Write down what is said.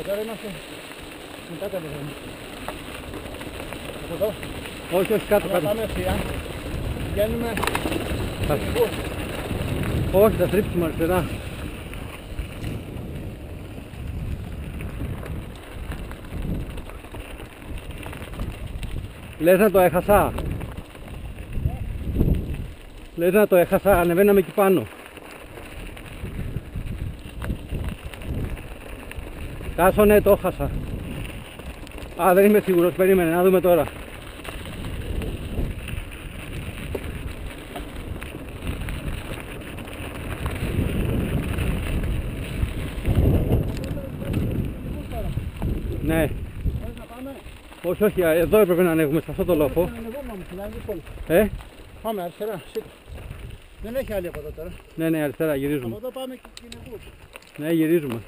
Τώρα είμαστε μετά κατεβαίνουμε. Από εδώ. Όχι, όχι, κάτω, κάτω. Πάμε ευθεία. Βγαίνουμε. Όχι, θα στρίψουμε αριστερά. Λες να το έχασα. Λες να το έχασα, ανεβαίναμε εκεί πάνω. Τάσο, ναι, το έχασα. Α, δεν είμαι σίγουρος, περίμενε, να δούμε τώρα. Ναι. Όχι, όχι, εδώ έπρεπε να ανέβουμε, σε αυτό το λόφο. Πάμε αριστερά, δεν έχει άλλη από εδώ τώρα. Ναι, ναι, αριστερά, γυρίζουμε. Από εδώ πάμε και κυνηγούς. Ναι, γυρίζουμε.